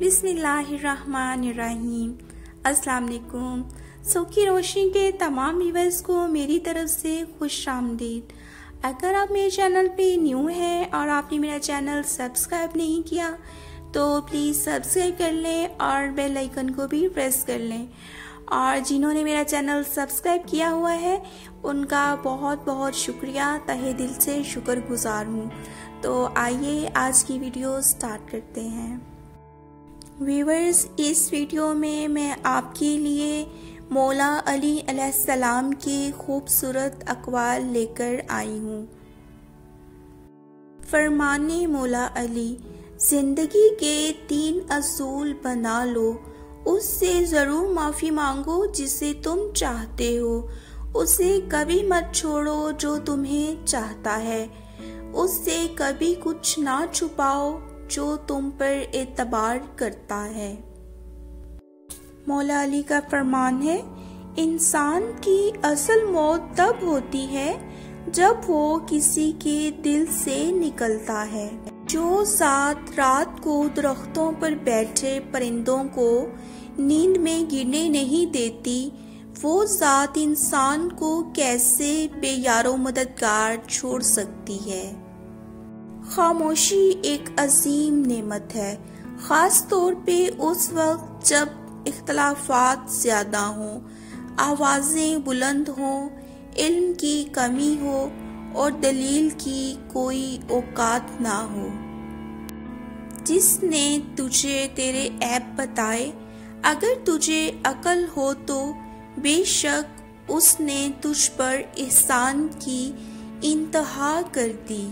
बिस्मिल्लाहिर्रहमानिर्रहीम। अस्सलाम वालेकुम। सुख की रोशनी के तमाम व्यूअर्स को मेरी तरफ से खुश आमदीद। अगर आप मेरे चैनल पे न्यू हैं और आपने मेरा चैनल सब्सक्राइब नहीं किया तो प्लीज़ सब्सक्राइब कर लें और बेल आइकन को भी प्रेस कर लें। और जिन्होंने मेरा चैनल सब्सक्राइब किया हुआ है उनका बहुत बहुत शुक्रिया, तहे दिल से शुक्रगुजार हूँ। तो आइए आज की वीडियो स्टार्ट करते हैं। व्यूअर्स, इस वीडियो में मैं आपके लिए मौला अली अलैहिस्सलाम की खूबसूरत अक़वाल लेकर आई हूँ। फरमाने मौला अली, जिंदगी के 3 असूल बना लो, उससे ज़रूर माफ़ी मांगो जिसे तुम चाहते हो, उसे कभी मत छोड़ो जो तुम्हें चाहता है, उससे कभी कुछ ना छुपाओ जो तुम पर एतबार करता है। मौला अली का फरमान है, इंसान की असल मौत तब होती है जब वो किसी के दिल से निकलता है। जो ज़ात रात को दरख्तों पर बैठे परिंदों को नींद में गिरने नहीं देती, वो ज़ात इंसान को कैसे बेयारो मददगार छोड़ सकती है। खामोशी एक अजीम नेमत है, ख़ास तौर पे उस वक्त जब इख्तलाफात ज़्यादा हों, आवाज़ें बुलंद हों, इल्म की कमी हो और दलील की कोई औकात ना हो। जिसने तुझे तेरे ऐब बताए, अगर तुझे अकल हो तो बेशक उसने तुझ पर एहसान की इंतहा कर दी।